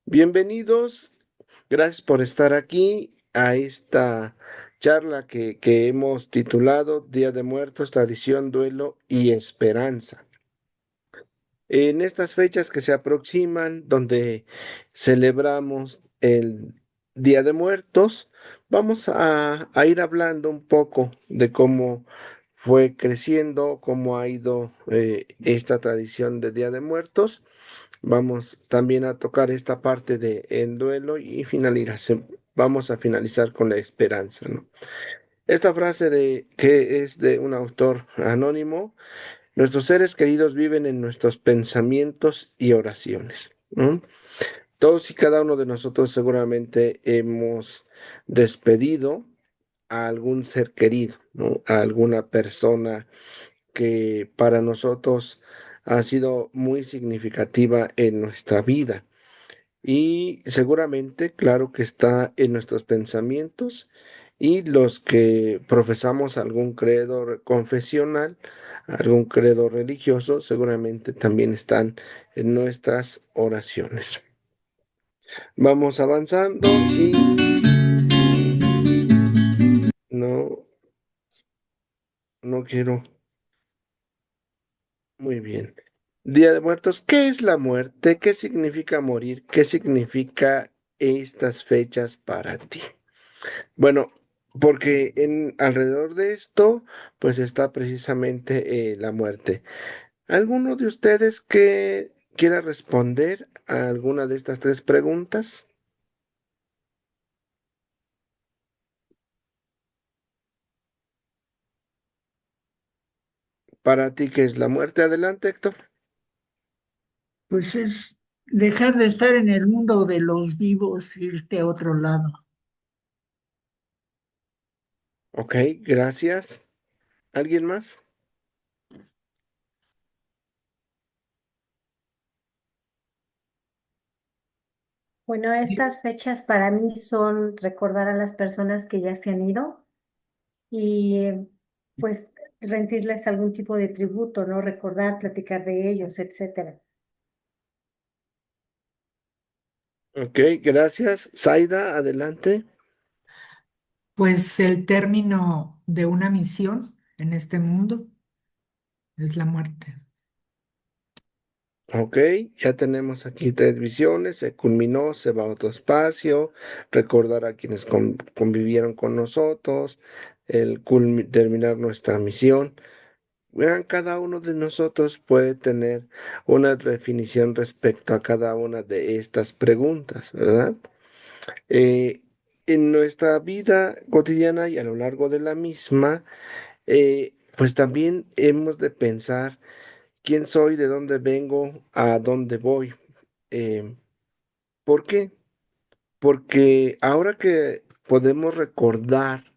Bienvenidos, gracias por estar aquí a esta charla que hemos titulado Día de Muertos, Tradición, Duelo y Esperanza. En estas fechas que se aproximan, donde celebramos el Día de Muertos, vamos a ir hablando un poco de cómo fue creciendo, cómo ha ido esta tradición de Día de Muertos. Vamos también a tocar esta parte de el duelo y vamos a finalizar con la esperanza, ¿no? Esta frase que es de un autor anónimo: nuestros seres queridos viven en nuestros pensamientos y oraciones, ¿no? Todos y cada uno de nosotros seguramente hemos despedido a algún ser querido, ¿no? A alguna persona que para nosotros ha sido muy significativa en nuestra vida. Y seguramente, claro que está en nuestros pensamientos, y los que profesamos algún confesional, algún credo religioso, seguramente también están en nuestras oraciones. Vamos avanzando y no, no quiero. Muy bien. Día de Muertos, ¿qué es la muerte? ¿Qué significa morir? ¿Qué significa estas fechas para ti? Bueno, porque en alrededor de esto, pues está precisamente la muerte. ¿Alguno de ustedes que quiera responder a alguna de estas tres preguntas? Para ti, ¿qué es la muerte? Adelante, Héctor. Pues es dejar de estar en el mundo de los vivos, irte a otro lado. Ok, gracias. ¿Alguien más? Bueno, estas fechas para mí son recordar a las personas que ya se han ido y pues rendirles algún tipo de tributo, ¿no? Recordar, platicar de ellos, etcétera. Ok, gracias. Zaida, adelante. Pues el término de una misión en este mundo es la muerte. Ok, ya tenemos aquí tres visiones, se culminó, se va a otro espacio, recordar a quienes convivieron con nosotros, terminar nuestra misión. Vean, cada uno de nosotros puede tener una definición respecto a cada una de estas preguntas, ¿verdad? Eh, en nuestra vida cotidiana y a lo largo de la misma, pues también hemos de pensar quién soy, de dónde vengo, a dónde voy. Eh, ¿Por qué? Porque ahora que podemos recordar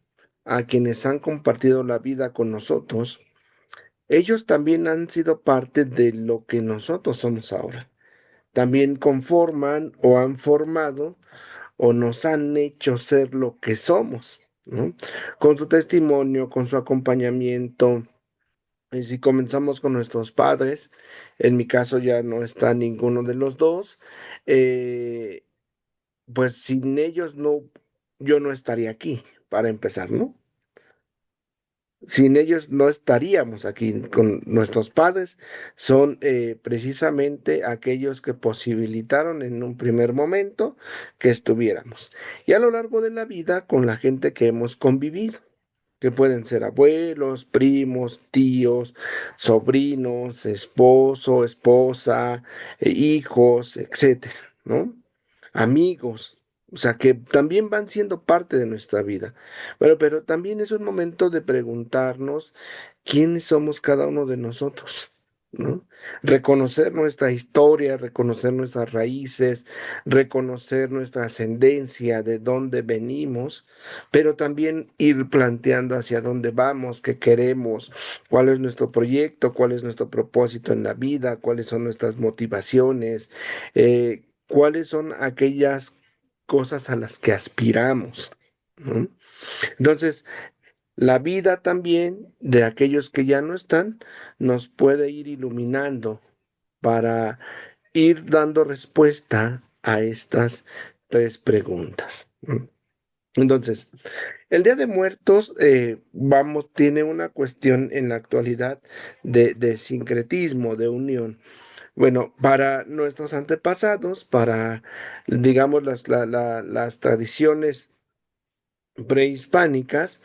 a quienes han compartido la vida con nosotros, ellos también han sido parte de lo que nosotros somos ahora. También conforman o han formado o nos han hecho ser lo que somos, ¿no? Con su testimonio, con su acompañamiento. Y si comenzamos con nuestros padres, en mi caso ya no está ninguno de los dos, eh, pues sin ellos no, yo no estaría aquí, para empezar, ¿no? Sin ellos no estaríamos aquí. Con nuestros padres son precisamente aquellos que posibilitaron en un primer momento que estuviéramos. Y a lo largo de la vida con la gente que hemos convivido, que pueden ser abuelos, primos, tíos, sobrinos, esposo, esposa, hijos, etcétera, ¿no? Amigos, o sea, que también van siendo parte de nuestra vida. Bueno, pero también es un momento de preguntarnos quiénes somos cada uno de nosotros, ¿no? Reconocer nuestra historia, reconocer nuestras raíces, reconocer nuestra ascendencia, de dónde venimos, pero también ir planteando hacia dónde vamos, qué queremos, cuál es nuestro proyecto, cuál es nuestro propósito en la vida, cuáles son nuestras motivaciones, cuáles son aquellas cosas a las que aspiramos, ¿no? Entonces, la vida también de aquellos que ya no están nos puede ir iluminando para ir dando respuesta a estas tres preguntas. Entonces, el Día de Muertos, tiene una cuestión en la actualidad de sincretismo, de unión. Bueno, para nuestros antepasados, para, digamos, las tradiciones prehispánicas,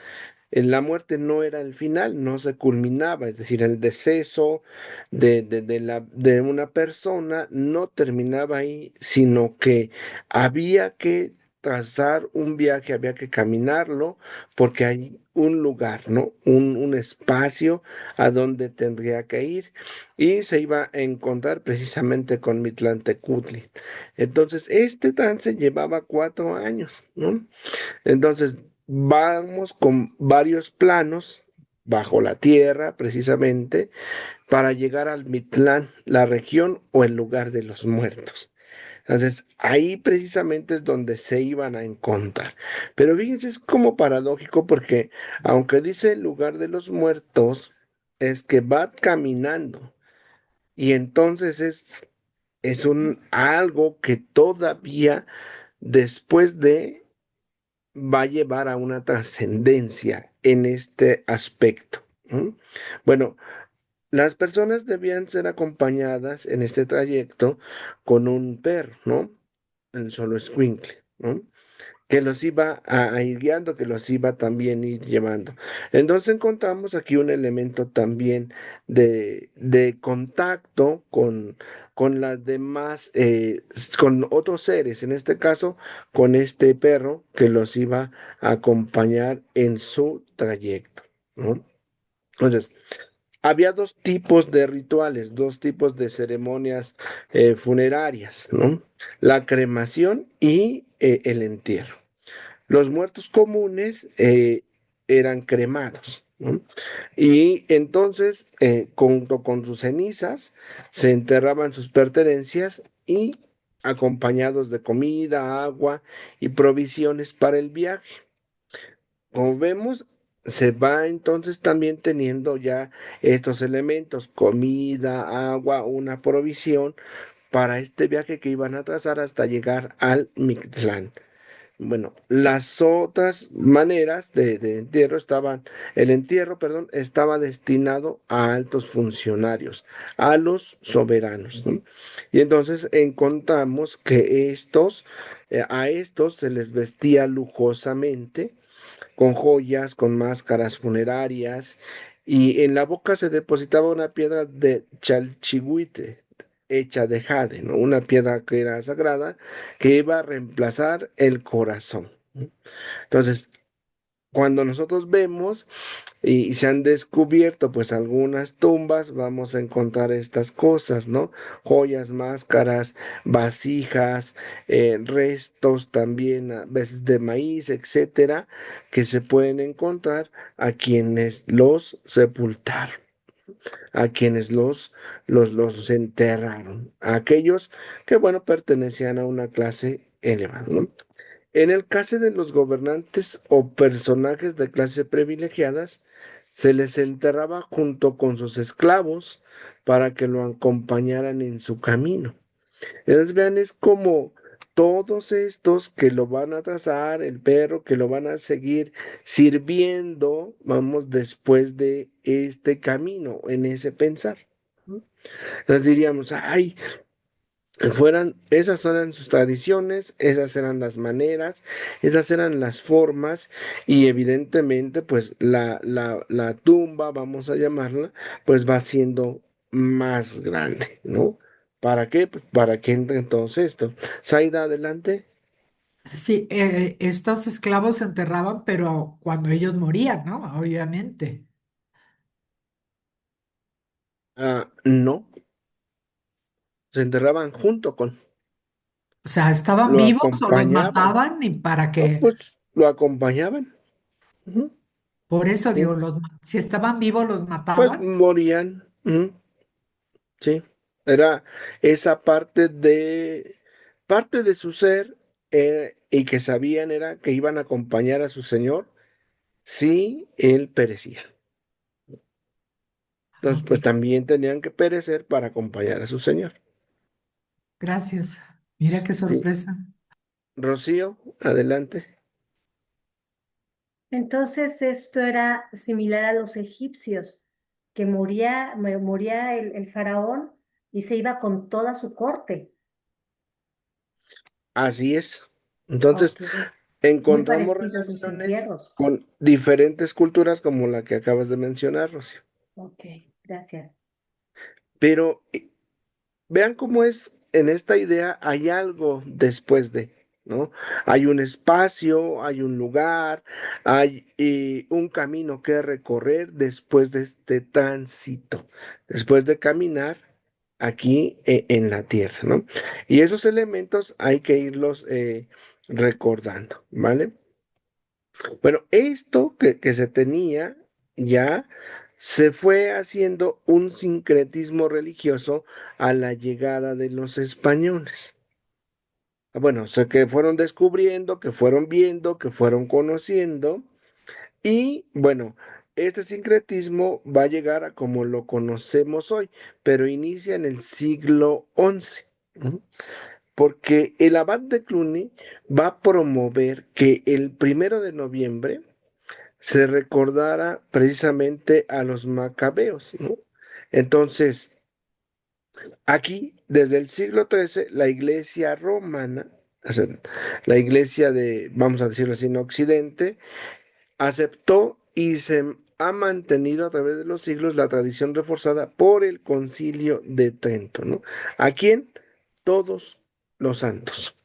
la muerte no era el final, no se culminaba, es decir, el deceso de una persona no terminaba ahí, sino que había que trazar un viaje, había que caminarlo, porque hay un lugar, ¿no? Un espacio a donde tendría que ir y se iba a encontrar precisamente con Mitlantecutli. Entonces, este trance llevaba 4 años, ¿no? Entonces, vamos con varios planos bajo la tierra, precisamente, para llegar al Mitlán, la región o el lugar de los muertos. Entonces, ahí precisamente es donde se iban a encontrar. Pero fíjense, es como paradójico porque, aunque dice el lugar de los muertos, es que va caminando. Y entonces es un algo que todavía después de va a llevar a una trascendencia en este aspecto. ¿M? Bueno, las personas debían ser acompañadas en este trayecto con un perro, ¿no? El solo escuincle, ¿no? Que los iba a ir guiando, que los iba también ir llevando. Entonces encontramos aquí un elemento también de contacto con las demás, con otros seres, en este caso con este perro que los iba a acompañar en su trayecto, ¿no? Entonces, había dos tipos de rituales, dos tipos de ceremonias funerarias, ¿no? La cremación y el entierro. Los muertos comunes eran cremados, ¿no? Y entonces, junto con sus cenizas, se enterraban sus pertenencias y acompañados de comida, agua y provisiones para el viaje. Como vemos, se va entonces también teniendo ya estos elementos, comida, agua, una provisión para este viaje que iban a trazar hasta llegar al Mictlán. Bueno, las otras maneras de entierro el entierro, perdón, estaba destinado a altos funcionarios, a los soberanos, ¿no? Y entonces encontramos que a estos se les vestía lujosamente, con joyas, con máscaras funerarias, y en la boca se depositaba una piedra de chalchihuite hecha de jade, ¿no? Una piedra que era sagrada, que iba a reemplazar el corazón, ¿no? Entonces, cuando nosotros vemos y se han descubierto pues algunas tumbas, vamos a encontrar estas cosas, ¿no? Joyas, máscaras, vasijas, restos también a veces de maíz, etcétera, que se pueden encontrar a quienes los sepultaron, a quienes los enterraron, a aquellos que, bueno, pertenecían a una clase elevada, ¿no? En el caso de los gobernantes o personajes de clase privilegiadas, se les enterraba junto con sus esclavos para que lo acompañaran en su camino. Entonces, vean, es como todos estos que lo van a trazar, el perro que lo van a seguir sirviendo, vamos, después de este camino, en ese pensar. Entonces diríamos, ay, esas eran sus tradiciones, esas eran las maneras, esas eran las formas y evidentemente pues la tumba, vamos a llamarla, pues va siendo más grande, ¿no? ¿Para qué? Pues para que entre entonces esto. Saida, adelante. Sí, estos esclavos se enterraban, pero cuando ellos morían, ¿no? Obviamente. Ah, no, se enterraban junto con, O sea, ¿estaban lo vivos o los acompañaban, mataban? Y para no, que, pues lo acompañaban. Ujú, por eso sí. digo, si estaban vivos los Pues mataban. morían. Ujú. Sí, era esa parte de su ser, y que sabían era que iban a acompañar a su Señor si él perecía. Entonces, Ok, pues también tenían que perecer para acompañar a su Señor. gracias. Mira qué Sí. sorpresa. Rocío, adelante. Entonces esto era similar a los egipcios, que moría el faraón y se iba con toda su corte. Así es. Entonces, Ok, muy encontramos parecido a tus relaciones entierros. con diferentes culturas como la que acabas de mencionar, Rocío. Ok, gracias. Pero vean cómo es en esta idea, hay algo después de, ¿no? Hay un espacio, hay un lugar, hay un camino que recorrer después de este tránsito, después de caminar aquí en la tierra, ¿no? Y esos elementos hay que irlos recordando, ¿vale? Bueno, esto que se tenía ya se fue haciendo un sincretismo religioso a la llegada de los españoles. Bueno, o sea, que fueron descubriendo, que fueron viendo, que fueron conociendo y bueno, este sincretismo va a llegar a como lo conocemos hoy, pero inicia en el siglo XI. ¿No? Porque el abad de Cluny va a promover que el 1 de noviembre se recordara precisamente a los macabeos, ¿no? Entonces, aquí, desde el siglo XIII, la iglesia romana, o sea, la iglesia de, vamos a decirlo así, en Occidente, aceptó y se ha mantenido a través de los siglos la tradición reforzada por el Concilio de Trento, ¿no? ¿A quién? Todos los santos.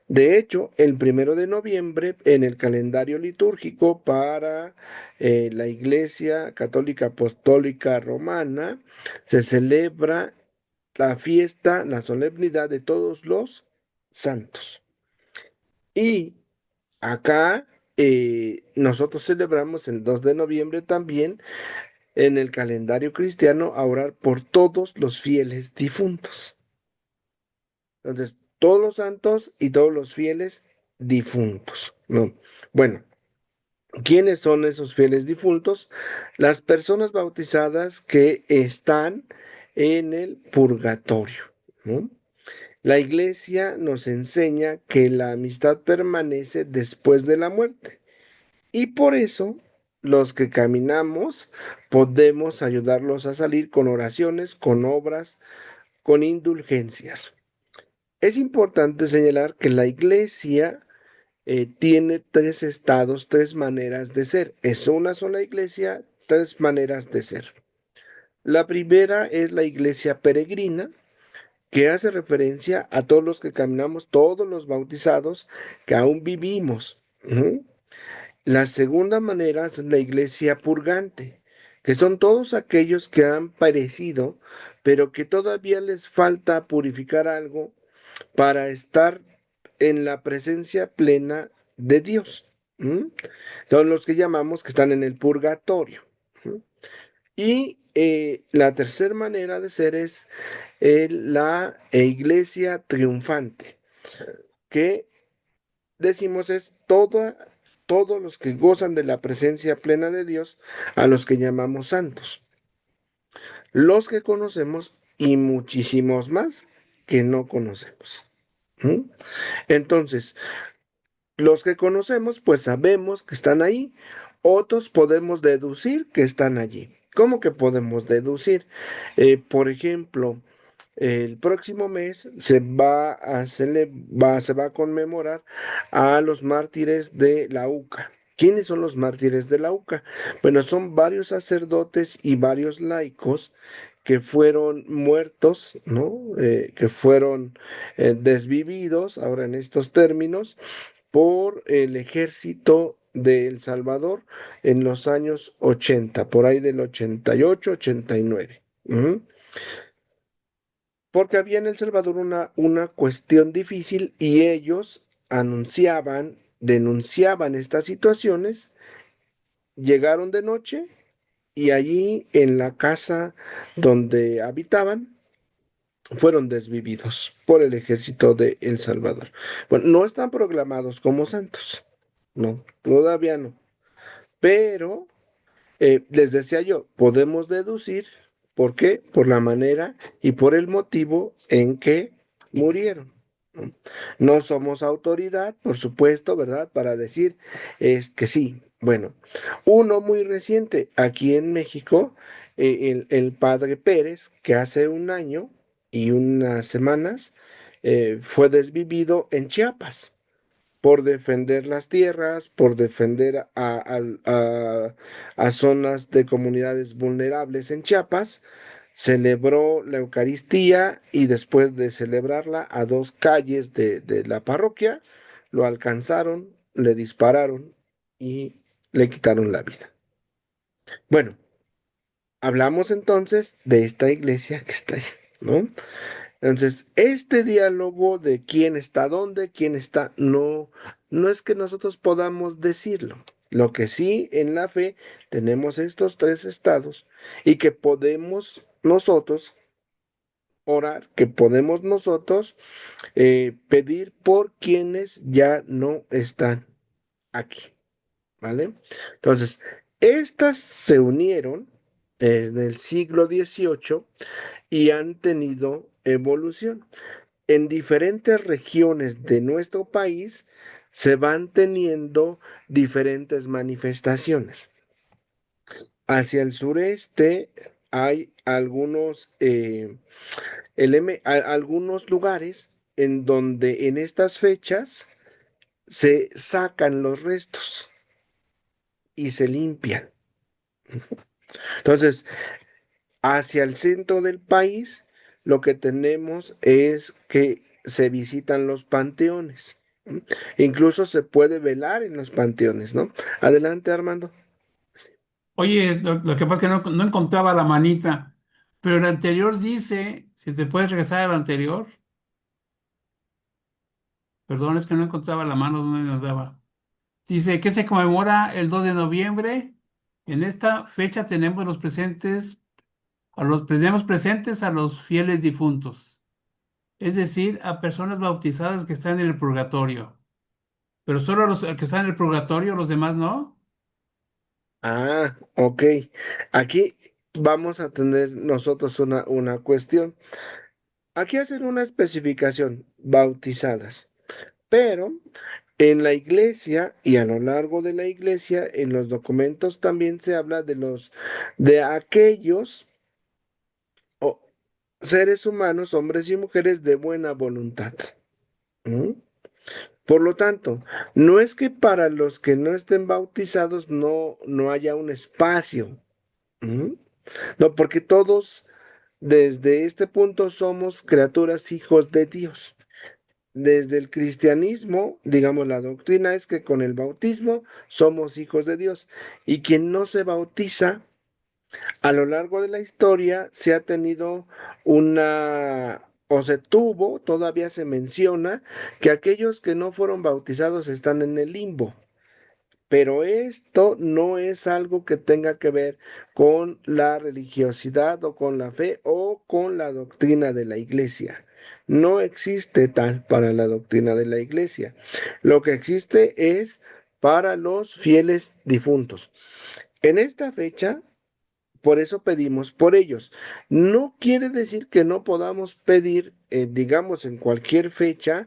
De hecho, el 1 de noviembre en el calendario litúrgico para la Iglesia Católica Apostólica Romana se celebra la fiesta, la solemnidad de todos los santos. Y acá nosotros celebramos el 2 de noviembre también en el calendario cristiano a orar por todos los fieles difuntos. Entonces, todos los santos y todos los fieles difuntos, ¿no? Bueno, ¿quiénes son esos fieles difuntos? Las personas bautizadas que están en el purgatorio, ¿no? La iglesia nos enseña que la amistad permanece después de la muerte y por eso los que caminamos podemos ayudarlos a salir con oraciones, con obras, con indulgencias. Es importante señalar que la iglesia tiene tres estados, tres maneras de ser. Es una sola iglesia, tres maneras de ser. La primera es la iglesia peregrina, que hace referencia a todos los que caminamos, todos los bautizados que aún vivimos. Ujú. La segunda manera es la iglesia purgante, que son todos aquellos que han perecido, pero que todavía les falta purificar algo para estar en la presencia plena de Dios. ¿Mm? Son los que llamamos que están en el purgatorio. ¿Mm? Y la tercera manera de ser es la iglesia triunfante, que decimos es todos los que gozan de la presencia plena de Dios, a los que llamamos santos, los que conocemos y muchísimos más que no conocemos. ¿Mm? Entonces, los que conocemos, pues sabemos que están ahí. Otros podemos deducir que están allí. ¿Cómo que podemos deducir? Por ejemplo, el próximo mes se va a conmemorar a los mártires de la UCA. ¿Quiénes son los mártires de la UCA? Bueno, son varios sacerdotes y varios laicos que fueron muertos, ¿no? Que fueron desvividos, ahora en estos términos, por el ejército de El Salvador en los años 80, por ahí del 88, 89. Ujú. Porque había en El Salvador una cuestión difícil y ellos anunciaban, denunciaban estas situaciones, llegaron de noche y allí en la casa donde habitaban fueron desvividos por el ejército de El Salvador. Bueno, no están proclamados como santos, no, todavía no, pero les decía yo, podemos deducir por qué, por la manera y por el motivo en que murieron. ¿no? No somos autoridad, por supuesto, ¿verdad? Para decir es que sí. Bueno, uno muy reciente aquí en México, el padre Pérez, que hace un año y unas semanas fue desvivido en Chiapas por defender las tierras, por defender a zonas de comunidades vulnerables en Chiapas. Celebró la Eucaristía y después de celebrarla a dos calles de la parroquia, lo alcanzaron, le dispararon y le quitaron la vida. Bueno, hablamos entonces de esta iglesia que está allá, ¿no? Entonces, este diálogo de quién está dónde, quién está, no es que nosotros podamos decirlo. Lo que sí en la fe tenemos estos tres estados y que podemos nosotros orar, que podemos nosotros pedir por quienes ya no están aquí, ¿vale? Entonces, estas se unieron en el siglo XVIII y han tenido evolución. En diferentes regiones de nuestro país se van teniendo diferentes manifestaciones. Hacia el sureste hay algunos lugares en donde en estas fechas se sacan los restos y se limpian. Entonces, hacia el centro del país, lo que tenemos es que se visitan los panteones. ¿M? Incluso se puede velar en los panteones, ¿no? Adelante, Armando. Oye, lo que pasa es que no encontraba la manita, pero el anterior dice, si te puedes regresar al anterior, perdón, es que no encontraba la mano donde nos daba. Dice que se conmemora el 2 de noviembre. En esta fecha tenemos presentes a los fieles difuntos, es decir, a personas bautizadas que están en el purgatorio. Pero solo los que están en el purgatorio, los demás no. Ah, ok. Aquí vamos a tener nosotros una cuestión. Aquí hacen una especificación, bautizadas, pero en la iglesia y a lo largo de la iglesia, en los documentos también se habla de aquellos o- seres humanos, hombres y mujeres de buena voluntad. ¿Mm? Por lo tanto, no es que para los que no estén bautizados no haya un espacio. ¿Mm? No, porque todos desde este punto somos criaturas hijos de Dios. Desde el cristianismo, digamos, la doctrina es que con el bautismo somos hijos de Dios. Y quien no se bautiza, a lo largo de la historia se ha tenido o se tuvo, todavía se menciona, que aquellos que no fueron bautizados están en el limbo. Pero esto no es algo que tenga que ver con la religiosidad o con la fe o con la doctrina de la iglesia. No existe tal para la doctrina de la iglesia. Lo que existe es para los fieles difuntos. En esta fecha por eso pedimos por ellos. No quiere decir que no podamos pedir, digamos, en cualquier fecha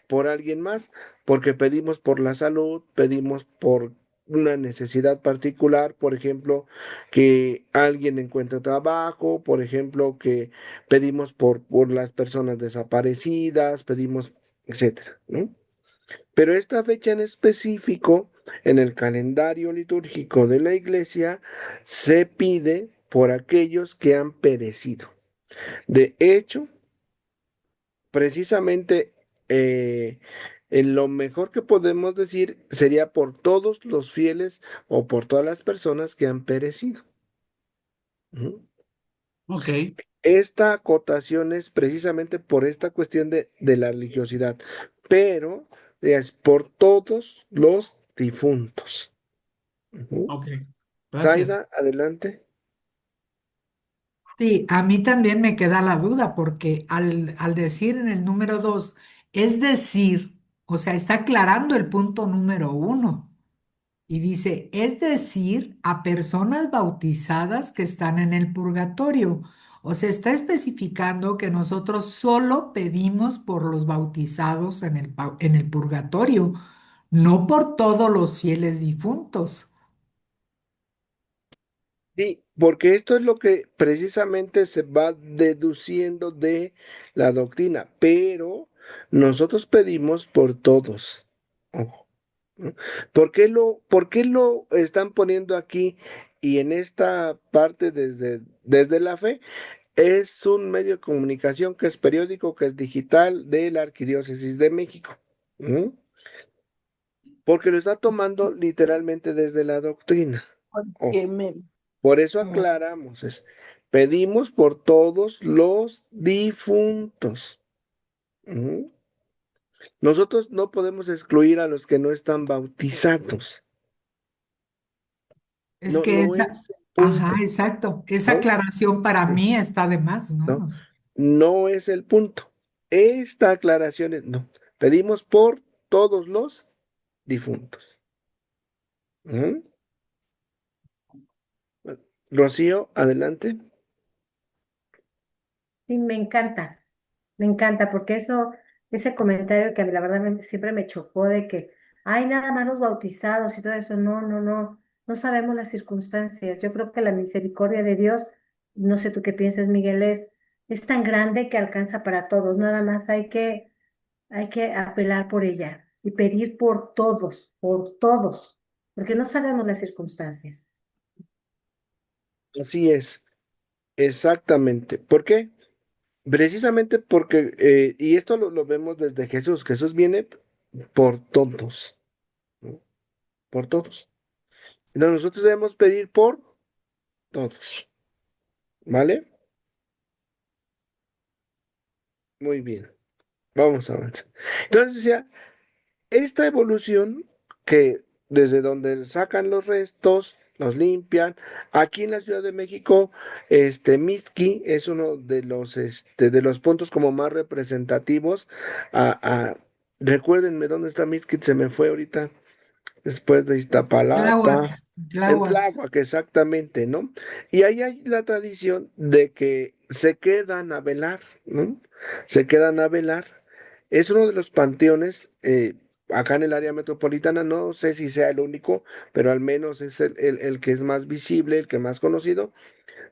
por alguien más, porque pedimos por la salud, pedimos por una necesidad particular, por ejemplo, que alguien encuentre trabajo, por ejemplo, que pedimos por las personas desaparecidas, pedimos, etcétera, ¿no? Pero esta fecha en específico, en el calendario litúrgico de la iglesia, se pide por aquellos que han perecido. De hecho, precisamente en lo mejor que podemos decir sería por todos los fieles o por todas las personas que han perecido. Ujú. Ok, Esta acotación es precisamente por esta cuestión de la religiosidad, pero es por todos los difuntos. Ujú. ok. Gracias. Zaida, adelante. Sí, a mí también me queda la duda porque al decir en el número 2, es decir, o sea, está aclarando el punto número 1 y dice, es decir, a personas bautizadas que están en el purgatorio. O sea, está especificando que nosotros solo pedimos por los bautizados en en el purgatorio, no por todos los fieles difuntos. Sí, porque esto es lo que precisamente se va deduciendo de la doctrina, pero nosotros pedimos por todos. Ojo, ¿no? Por qué lo están poniendo aquí y en esta parte desde la fe? Es un medio de comunicación que es periódico, que es digital de la Arquidiócesis de México. ¿Mm? Porque lo está tomando literalmente desde la doctrina. Que Ojo. me... Por eso aclaramos, pedimos por todos los difuntos. Ujú. Nosotros no podemos excluir a los que no están bautizados. Es No, que no esa, es el ajá, punto, exacto. Esa ¿no? aclaración para mí está de más, ¿no? ¿No? O sea, No es el punto. Esta aclaración es, no. Pedimos por todos los difuntos. Ujú. Bueno, Rocío, adelante. Sí, me encanta, porque ese comentario que la verdad siempre me chocó de que, hay nada más los bautizados y todo eso, no, no, no, no sabemos las circunstancias. Yo creo que la misericordia de Dios, no sé tú qué piensas, Miguel, es tan grande que alcanza para todos, nada más hay que apelar por ella y pedir por todos, porque no sabemos las circunstancias. Así es, exactamente. ¿Por qué? Precisamente porque, y esto lo vemos desde Jesús, Jesús viene por todos, ¿no? Por todos. Entonces nosotros debemos pedir por todos, ¿vale? Muy bien, vamos a avanzar. Entonces decía, esta evolución que desde donde sacan los restos, los limpian, aquí en la Ciudad de México, Mixquic es uno de los puntos como más representativos. Recuérdenme dónde está Mixquic, se me fue ahorita. Después de Tláhuac, Iztapalapa, en Tláhuac. Tláhuac, exactamente, ¿no? Y ahí hay la tradición de que se quedan a velar, ¿no? Se quedan a velar. Es uno de los panteones, acá en el área metropolitana, no sé si sea el único, pero al menos es el que es más visible, el que más conocido,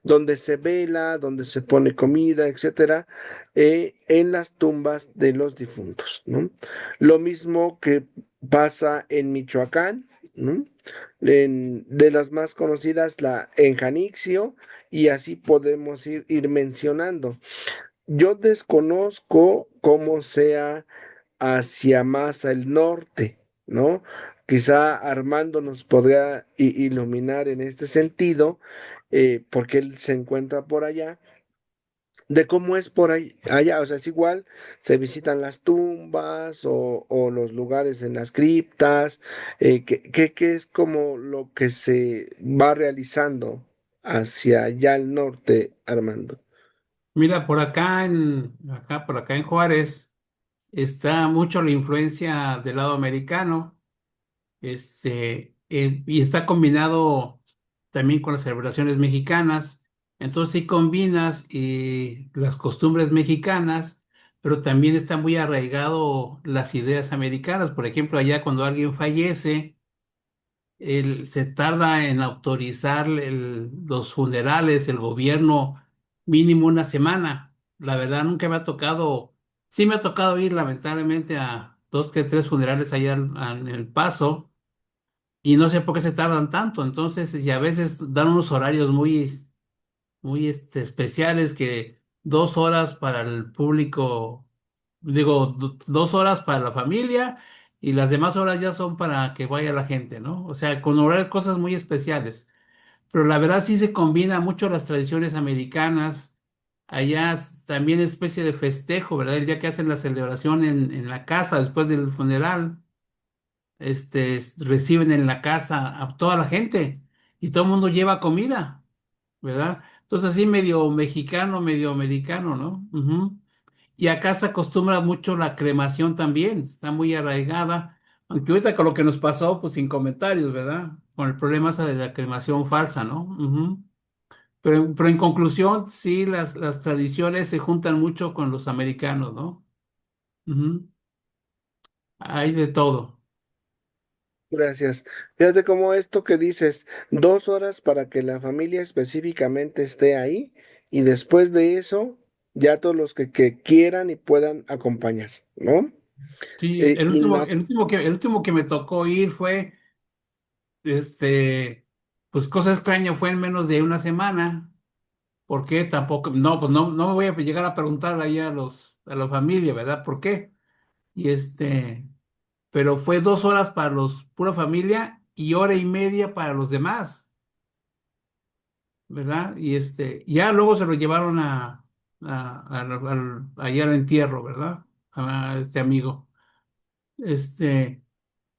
donde se vela, donde se pone comida, etcétera, en las tumbas de los difuntos, ¿no? Lo mismo que pasa en Michoacán, ¿no? De las más conocidas, en Janixio, y así podemos ir mencionando. Yo desconozco cómo sea hacia más al norte, ¿no? Quizá Armando nos podría iluminar en este sentido, porque él se encuentra por allá, de cómo es por ahí, allá, o sea, es igual, se visitan las tumbas o los lugares en las criptas, qué es como lo que se va realizando hacia allá al norte, Armando. Mira, por acá en Juárez está mucho la influencia del lado americano. Y está combinado también con las celebraciones mexicanas. Entonces sí combinas las costumbres mexicanas, pero también está muy arraigado las ideas americanas. Por ejemplo, allá cuando alguien fallece, se tarda en autorizar los funerales, el gobierno, mínimo una semana. La verdad, nunca me ha tocado, sí me ha tocado ir lamentablemente a dos que tres funerales allá en El Paso y no sé por qué se tardan tanto. Entonces, y a veces dan unos horarios muy especiales que 2 horas para el público, digo, 2 horas para la familia y las demás horas ya son para que vaya la gente, ¿no? O sea, con horarios cosas muy especiales. Pero la verdad sí se combina mucho las tradiciones americanas. Allá también es especie de festejo, ¿verdad? El día que hacen la celebración en la casa después del funeral, reciben en la casa a toda la gente y todo el mundo lleva comida, ¿verdad? Entonces así medio mexicano, medio americano, ¿no? Ujú. Y acá se acostumbra mucho la cremación también, está muy arraigada, aunque ahorita con lo que nos pasó, pues sin comentarios, ¿verdad? Con el problema ese de la cremación falsa, ¿no? Ujú. Pero en conclusión, sí, las tradiciones se juntan mucho con los americanos, ¿no? Ujú. Hay de todo. Gracias. Fíjate cómo esto que dices, 2 horas para que la familia específicamente esté ahí y después de eso, ya todos los que quieran y puedan acompañar, ¿no? Sí, Y la, el último que me tocó ir fue, este, pues cosa extraña, fue en menos de una semana. ¿Por qué? Tampoco, no, pues no, no me voy a llegar a preguntar ahí a la familia, ¿verdad? ¿Por qué? Y pero fue 2 horas para los pura familia y hora y media para los demás, ¿verdad? Y ya luego se lo llevaron ahí al entierro, ¿verdad? A este amigo. Este,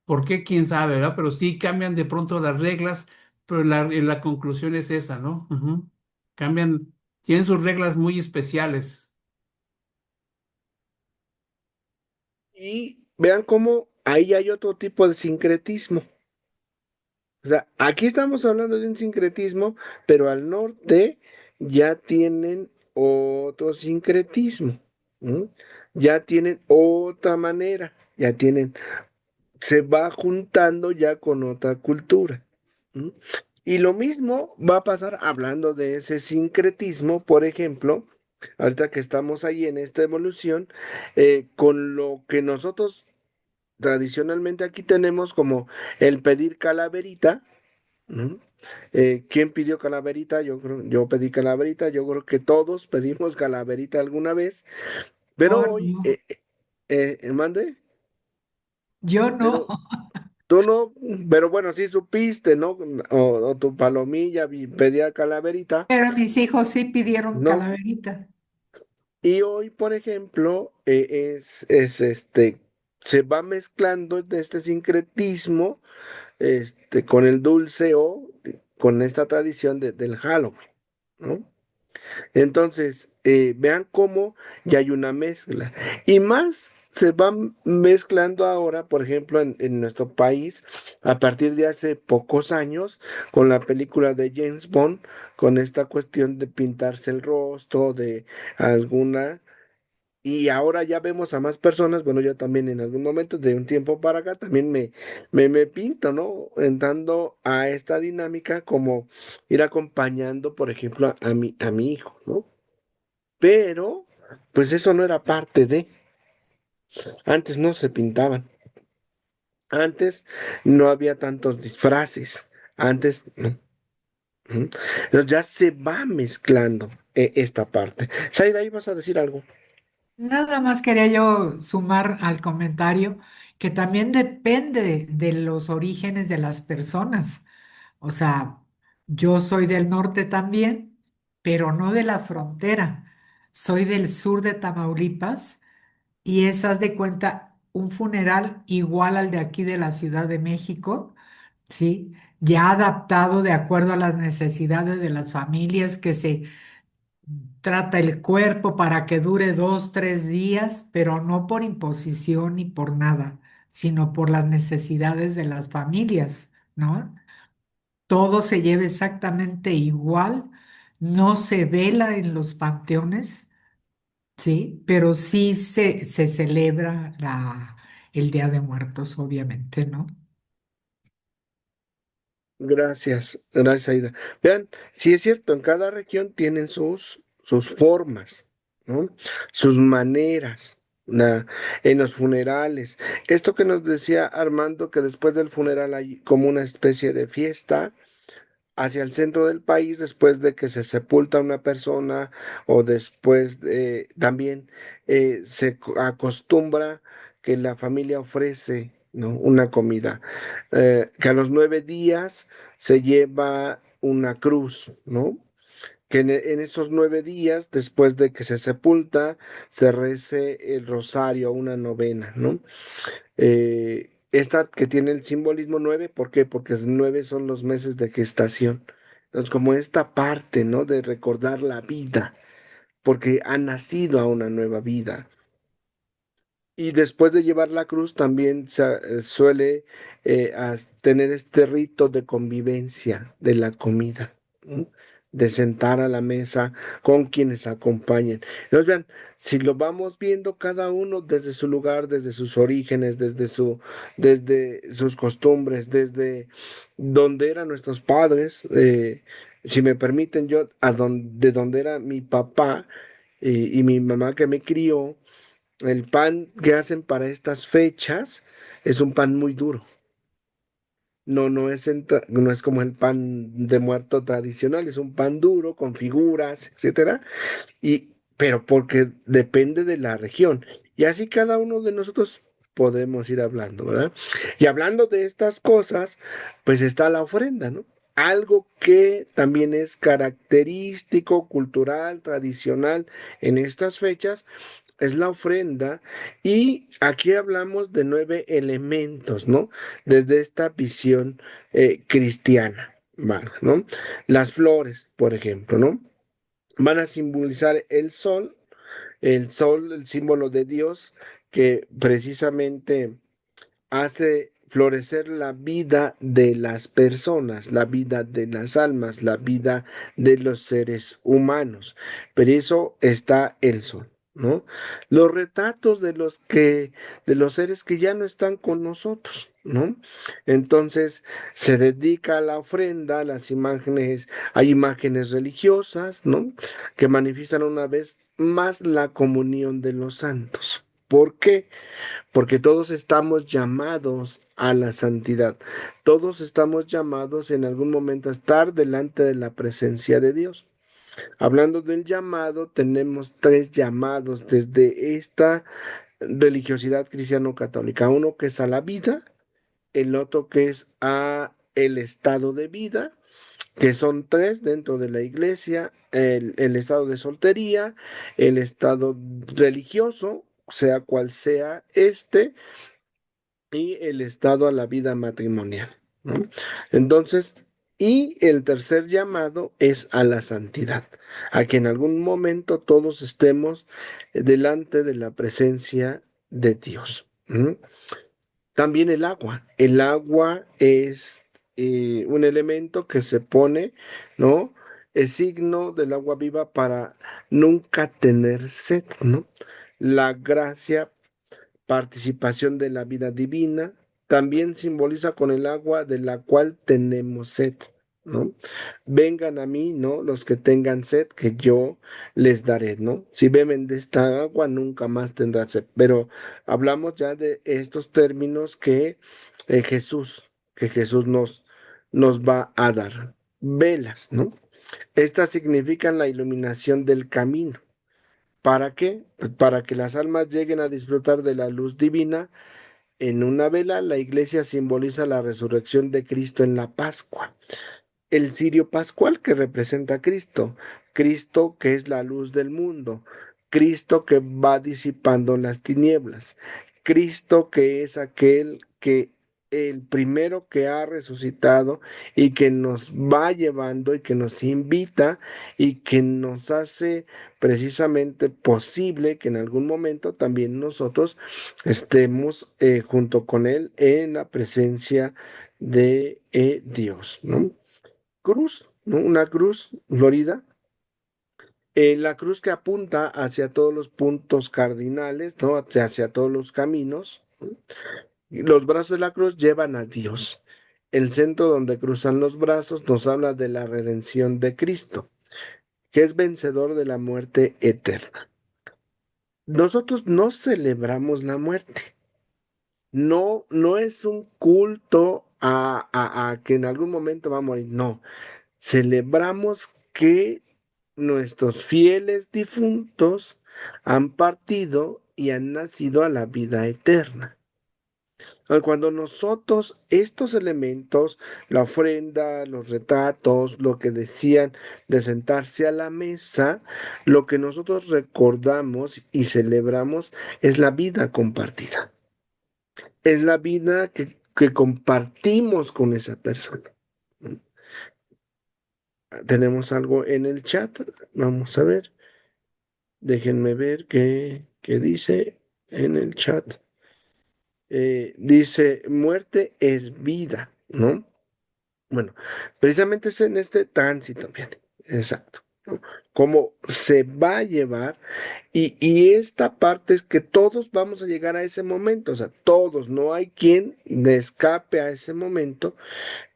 ¿Por qué? Quién sabe, ¿verdad? Pero sí cambian de pronto las reglas, pero la conclusión es esa, ¿no? Ujú. Cambian, tienen sus reglas muy especiales. y vean cómo ahí hay otro tipo de sincretismo. O sea, aquí estamos hablando de un sincretismo, pero al norte ya tienen otro sincretismo. ¿M? Ya tienen otra manera, ya tienen, se va juntando ya con otra cultura. ¿M? Y lo mismo va a pasar hablando de ese sincretismo, por ejemplo, ahorita que estamos ahí en esta evolución, con lo que nosotros tradicionalmente aquí tenemos como el pedir calaverita. ¿No? ¿Quién pidió calaverita? Yo pedí calaverita, yo creo que todos pedimos calaverita alguna vez, pero Yo hoy, no, mande, yo no, pero tú no, pero bueno, sí supiste, ¿no? O tu palomilla pedía calaverita, pero mis hijos sí pidieron ¿no? calaverita. Y hoy, por ejemplo, se va mezclando de este sincretismo, con el dulce o con esta tradición del Halloween, ¿no? Entonces, vean cómo ya hay una mezcla. Y más se va mezclando ahora, por ejemplo, en nuestro país, a partir de hace pocos años, con la película de James Bond, con esta cuestión de pintarse el rostro, de alguna. Y ahora ya vemos a más personas, bueno, yo también en algún momento, de un tiempo para acá, también me pinto, ¿no? Entrando a esta dinámica como ir acompañando, por ejemplo, a mi hijo, ¿no? Pero, pues eso no era parte de, antes no se pintaban, antes no había tantos disfraces, antes, no. Ujú. Entonces ya se va mezclando esta parte. Saida, ahí vas a decir algo. Nada más quería yo sumar al comentario que también depende de los orígenes de las personas. O sea, yo soy del norte también, pero no de la frontera. Soy del sur de Tamaulipas y es, haz de cuenta, un funeral igual al de aquí de la Ciudad de México, ¿sí? Ya adaptado de acuerdo a las necesidades de las familias que se trata el cuerpo para que dure 2, 3 días, pero no por imposición ni por nada, sino por las necesidades de las familias, ¿no? Todo se lleva exactamente igual, no se vela en los panteones, ¿sí? Pero sí se celebra el Día de Muertos, obviamente, ¿no? Gracias, gracias, Aida. Vean, sí es cierto, en cada región tienen sus formas, ¿no? Sus maneras, en los funerales. Esto que nos decía Armando, que después del funeral hay como una especie de fiesta hacia el centro del país después de que se sepulta una persona o después también acostumbra que la familia ofrece, ¿no? Una comida, que a los 9 días se lleva una cruz, ¿no? Que en esos 9 días, después de que se sepulta, se rece el rosario, una novena, ¿no? Esta que tiene el simbolismo 9, ¿por qué? Porque 9 son los meses de gestación. Entonces, como esta parte, ¿no? De recordar la vida, porque ha nacido a una nueva vida. Y después de llevar la cruz, también suele tener este rito de convivencia de la comida, ¿no? de sentar a la mesa con quienes acompañen. Entonces, vean, si lo vamos viendo cada uno desde su lugar, desde sus orígenes, desde sus costumbres, desde donde eran nuestros padres, si me permiten, yo, de donde era mi papá y mi mamá que me crió, el pan que hacen para estas fechas es un pan muy duro. No es como el pan de muerto tradicional, es un pan duro con figuras, etcétera, pero porque depende de la región. Y así cada uno de nosotros podemos ir hablando, ¿verdad? Y hablando de estas cosas, pues está la ofrenda, ¿no? Algo que también es característico, cultural, tradicional en estas fechas, es la ofrenda. Y aquí hablamos de 9 elementos, ¿no? Desde esta visión cristiana, ¿vale? ¿No? Las flores, por ejemplo, ¿no? Van a simbolizar el sol, el símbolo de Dios, que precisamente hace florecer la vida de las personas, la vida de las almas, la vida de los seres humanos. Pero eso está el sol, ¿no? Los retratos de los seres que ya no están con nosotros, ¿no? Entonces se dedica a la ofrenda, a las imágenes, hay imágenes religiosas, ¿no? Que manifiestan una vez más la comunión de los santos. ¿Por qué? Porque todos estamos llamados a la santidad. Todos estamos llamados en algún momento a estar delante de la presencia de Dios. Hablando del llamado, tenemos 3 llamados desde esta religiosidad cristiano-católica. Uno que es a la vida, el otro que es a el estado de vida, que son 3 dentro de la iglesia: el estado de soltería, el estado religioso, sea cual sea este, y el estado a la vida matrimonial, ¿no? Entonces, y el tercer llamado es a la santidad, a que en algún momento todos estemos delante de la presencia de Dios. ¿Mm? También el agua. El agua es un elemento que se pone, ¿no? Es signo del agua viva para nunca tener sed, ¿no? La gracia, participación de la vida divina, también simboliza con el agua de la cual tenemos sed, ¿no? Vengan a mí, ¿no? Los que tengan sed, que yo les daré, ¿no? Si beben de esta agua, nunca más tendrán sed. Pero hablamos ya de estos términos que Jesús nos va a dar. Velas, ¿no? Estas significan la iluminación del camino. ¿Para qué? Pues para que las almas lleguen a disfrutar de la luz divina. En una vela, la iglesia simboliza la resurrección de Cristo en la Pascua. El cirio pascual que representa a Cristo, Cristo que es la luz del mundo, Cristo que va disipando las tinieblas, Cristo que es aquel que el primero que ha resucitado y que nos va llevando y que nos invita y que nos hace precisamente posible que en algún momento también nosotros estemos junto con Él en la presencia de Dios, ¿no? Cruz, ¿no? Una cruz florida. La cruz que apunta hacia todos los puntos cardinales, ¿no? Hacia todos los caminos. Y los brazos de la cruz llevan a Dios. El centro donde cruzan los brazos nos habla de la redención de Cristo, que es vencedor de la muerte eterna. Nosotros no celebramos la muerte. No, no es un culto a que en algún momento va a morir. No. Celebramos que nuestros fieles difuntos han partido y han nacido a la vida eterna. Cuando nosotros estos elementos, la ofrenda, los retratos, lo que decían de sentarse a la mesa, lo que nosotros recordamos y celebramos es la vida compartida. Es la vida que compartimos con esa persona. Tenemos algo en el chat. Vamos a ver. Déjenme ver qué dice en el chat. Dice, muerte es vida, ¿no? Bueno, precisamente es en este tránsito, fíjate. exacto, ¿no? Cómo se va a llevar. Y esta parte es que todos vamos a llegar a ese momento, o sea, todos, no hay quien escape a ese momento,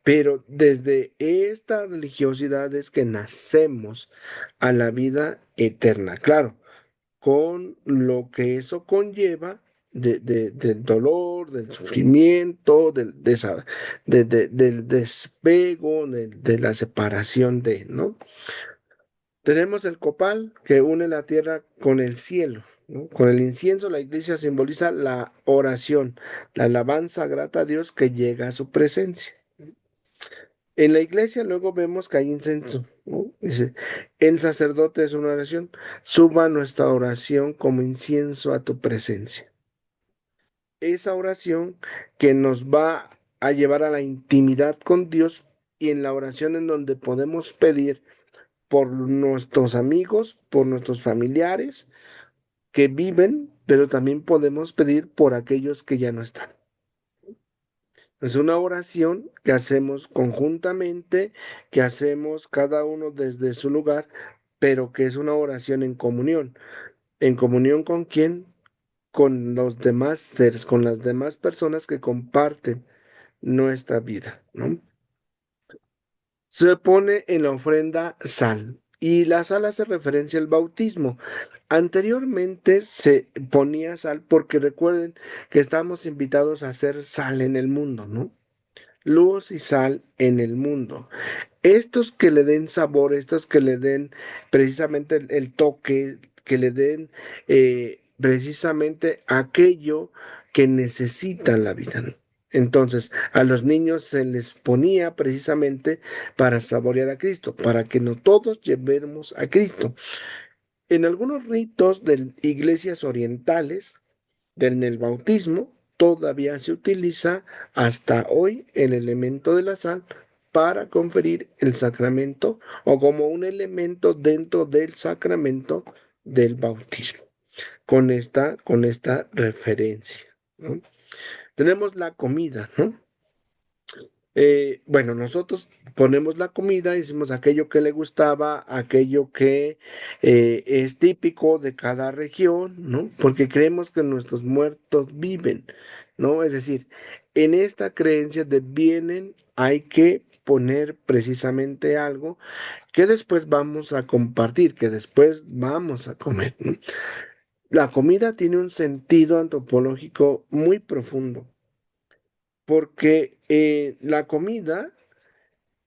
pero desde esta religiosidad es que nacemos a la vida eterna, claro, con lo que eso conlleva del dolor, del sufrimiento, del despego, de la separación de, ¿no? Tenemos el copal que une la tierra con el cielo, ¿no? Con el incienso, la iglesia simboliza la oración, la alabanza grata a Dios que llega a su presencia. En la iglesia luego vemos que hay incenso, ¿no? Dice, el sacerdote es una oración, suba nuestra oración como incienso a tu presencia. Esa oración que nos va a llevar a la intimidad con Dios y en la oración en donde podemos pedir por nuestros amigos, por nuestros familiares que viven, pero también podemos pedir por aquellos que ya no están. Es una oración que hacemos conjuntamente, que hacemos cada uno desde su lugar, pero que es una oración en comunión. ¿En comunión con quién? Con los demás seres, con las demás personas que comparten nuestra vida, ¿no? Se pone en la ofrenda sal y la sal hace referencia al bautismo. Anteriormente se ponía sal porque recuerden que estamos invitados a hacer sal en el mundo, ¿no? Luz y sal en el mundo. Estos que le den sabor, estos que le den precisamente el toque, que le den precisamente aquello que necesitan la vida, ¿no? Entonces, a los niños se les ponía precisamente para saborear a Cristo, para que no todos llevemos a Cristo. En algunos ritos de iglesias orientales, en el bautismo, todavía se utiliza hasta hoy el elemento de la sal para conferir el sacramento o como un elemento dentro del sacramento del bautismo, con esta referencia, ¿no? Tenemos la comida, ¿no? Bueno, nosotros ponemos la comida, decimos aquello que le gustaba, aquello que es típico de cada región, ¿no? Porque creemos que nuestros muertos viven, ¿no? Es decir, en esta creencia de vienen hay que poner precisamente algo que después vamos a compartir, que después vamos a comer, ¿no? La comida tiene un sentido antropológico muy profundo, porque la comida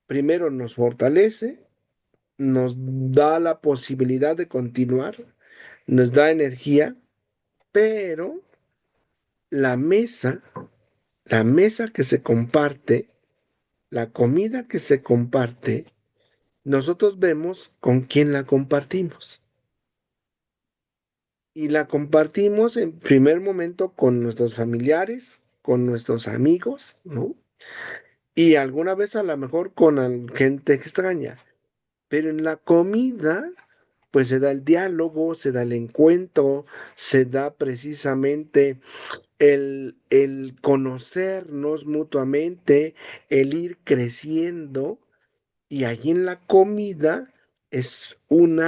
primero nos fortalece, nos da la posibilidad de continuar, nos da energía, pero la mesa, la mesa que se comparte, la comida que se comparte, nosotros vemos con quién la compartimos. Y la compartimos en primer momento con nuestros familiares, con nuestros amigos, ¿no? Y alguna vez a lo mejor con gente extraña. Pero en la comida, pues se da el diálogo, se da el encuentro, se da precisamente el conocernos mutuamente, el ir creciendo, y allí en la comida es un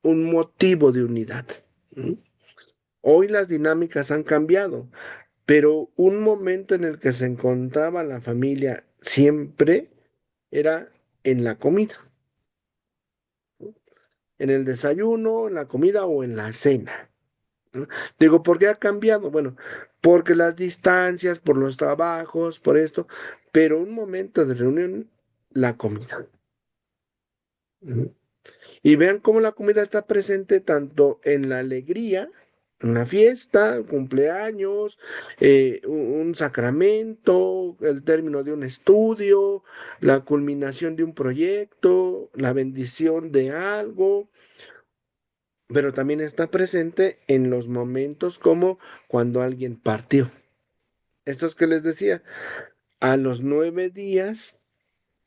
motivo de unidad. ¿Mm? Hoy las dinámicas han cambiado, pero un momento en el que se encontraba la familia siempre era en la comida, en el desayuno, en la comida o en la cena, ¿no? Digo, ¿por qué ha cambiado? Bueno, porque las distancias, por los trabajos, por esto, pero un momento de reunión, la comida. ¿No? Y vean cómo la comida está presente tanto en la alegría, una fiesta, un cumpleaños, un sacramento, el término de un estudio, la culminación de un proyecto, la bendición de algo, pero también está presente en los momentos como cuando alguien partió. Estos que les decía, a los 9 días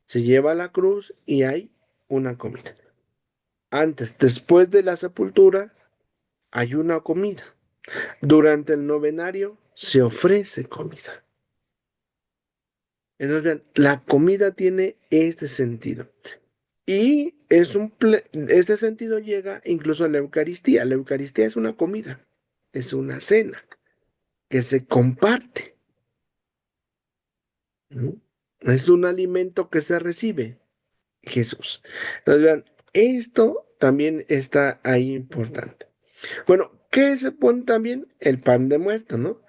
se lleva la cruz y hay una comida. Antes, después de la sepultura, hay una comida. Durante el novenario se ofrece comida. Entonces, vean, la comida tiene este sentido. Y este sentido llega incluso a la Eucaristía. La Eucaristía es una comida, es una cena que se comparte, ¿no? Es un alimento que se recibe, Jesús. Entonces, vean, esto también está ahí importante. Bueno, ¿qué se pone también? El pan de muerto, ¿no?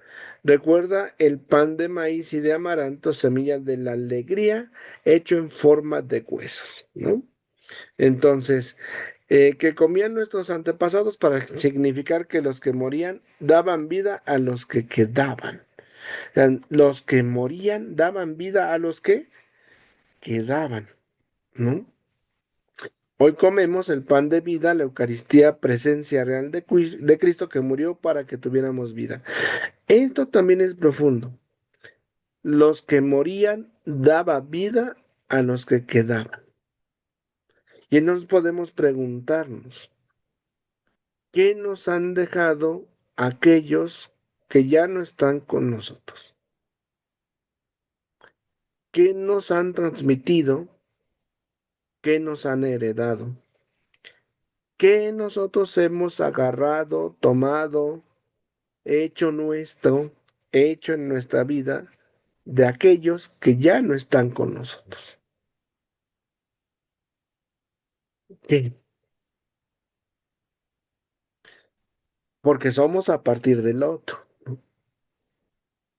Recuerda el pan de maíz y de amaranto, semilla de la alegría, hecho en forma de huesos, ¿no? Entonces, que comían nuestros antepasados para significar que los que morían daban vida a los que quedaban. O sea, los que morían daban vida a los que quedaban, ¿no? Hoy comemos el pan de vida, la Eucaristía, presencia real de Cristo que murió para que tuviéramos vida. Esto también es profundo. Los que morían daba vida a los que quedaban. Y nos podemos preguntarnos, ¿qué nos han dejado aquellos que ya no están con nosotros? ¿Qué nos han transmitido? ¿Qué nos han heredado? ¿Qué nosotros hemos agarrado, tomado, hecho nuestro, hecho en nuestra vida de aquellos que ya no están con nosotros? ¿Qué? Porque somos a partir del otro, ¿no?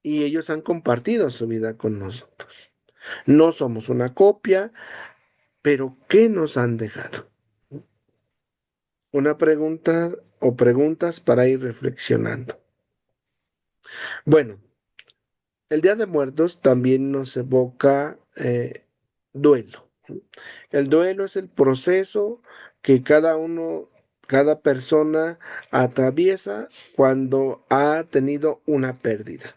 Y ellos han compartido su vida con nosotros. No somos una copia, pero ¿qué nos han dejado? Una pregunta o preguntas para ir reflexionando. Bueno, el Día de Muertos también nos evoca duelo. El duelo es el proceso que cada persona atraviesa cuando ha tenido una pérdida.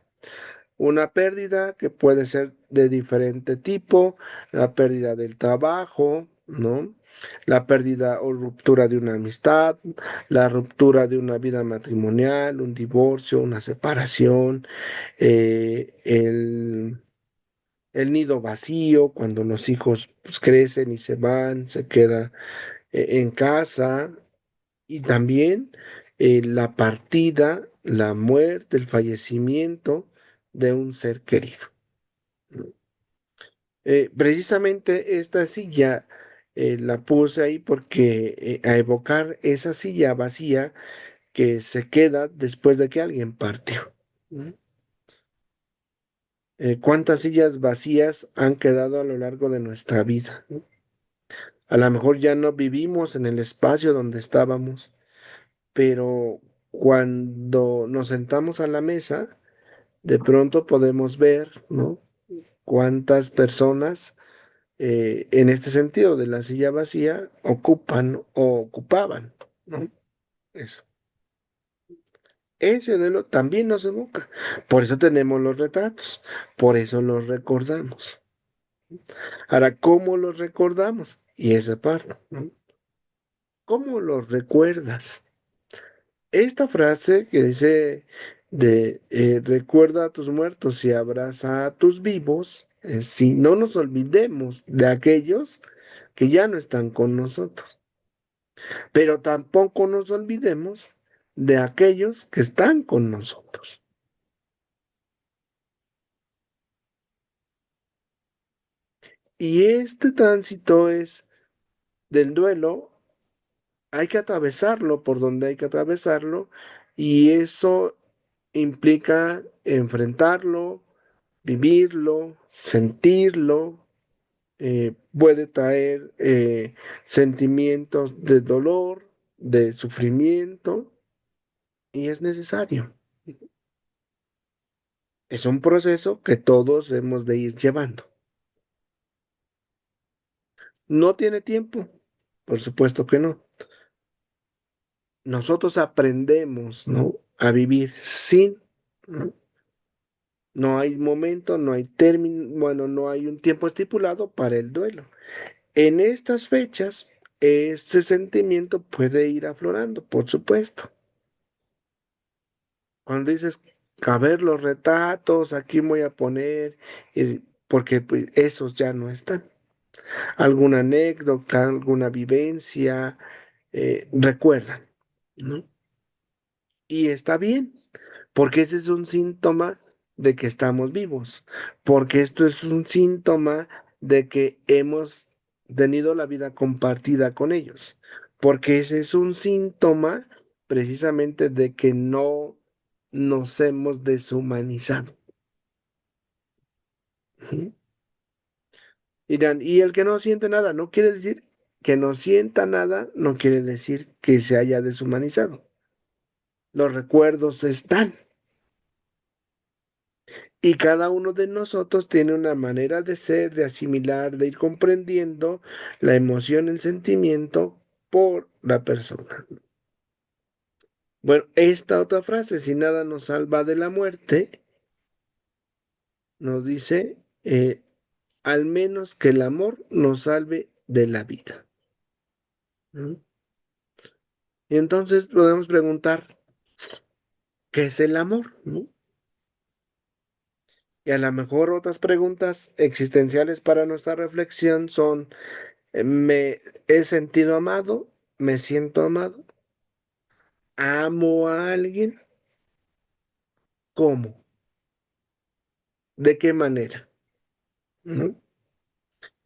Una pérdida que puede ser de diferente tipo, la pérdida del trabajo, ¿no? La pérdida o ruptura de una amistad, la ruptura de una vida matrimonial, un divorcio, una separación, eh, el, el nido vacío, cuando los hijos pues, crecen y se van, se queda en casa, y también la partida, la muerte, el fallecimiento de un ser querido. Precisamente esta silla la puse ahí porque a evocar esa silla vacía que se queda después de que alguien partió. ¿No? ¿Cuántas sillas vacías han quedado a lo largo de nuestra vida? ¿No? A lo mejor ya no vivimos en el espacio donde estábamos, pero cuando nos sentamos a la mesa, de pronto podemos ver, ¿no? Cuántas personas en este sentido de la silla vacía ocupan o ocupaban, ¿no? Eso. Ese duelo también nos evoca. Por eso tenemos los retratos, por eso los recordamos. Ahora, ¿cómo los recordamos? Y esa parte, ¿no? ¿Cómo los recuerdas? Esta frase que dice de recuerda a tus muertos y abraza a tus vivos, si no nos olvidemos de aquellos que ya no están con nosotros, pero tampoco nos olvidemos de aquellos que están con nosotros. Y este tránsito es del duelo, hay que atravesarlo por donde hay que atravesarlo, y eso implica enfrentarlo, vivirlo, sentirlo, puede traer sentimientos de dolor, de sufrimiento, y es necesario. Es un proceso que todos hemos de ir llevando. No tiene tiempo, por supuesto que no. Nosotros aprendemos, ¿no? A vivir sin, ¿no? No hay momento, no hay término, bueno, no hay un tiempo estipulado para el duelo. En estas fechas, ese sentimiento puede ir aflorando, por supuesto. Cuando dices, a ver los retratos, aquí voy a poner, porque pues, esos ya no están. alguna anécdota, alguna vivencia, recuerdan, ¿no? Y está bien, porque ese es un síntoma de que estamos vivos, porque esto es un síntoma de que hemos tenido la vida compartida con ellos, porque ese es un síntoma precisamente de que no nos hemos deshumanizado. Ujú. Dirán, y el que no siente nada, no quiere decir que no sienta nada, no quiere decir que se haya deshumanizado. Los recuerdos están. Y cada uno de nosotros tiene una manera de ser, de asimilar, de ir comprendiendo la emoción, el sentimiento por la persona. Bueno, esta otra frase, si nada nos salva de la muerte, nos dice, al menos que el amor nos salve de la vida. ¿No? Y entonces podemos preguntar, ¿qué es el amor? ¿No? Y a lo mejor otras preguntas existenciales para nuestra reflexión son, ¿me he sentido amado? ¿Me siento amado? ¿Amo a alguien? ¿Cómo? ¿De qué manera? ¿No?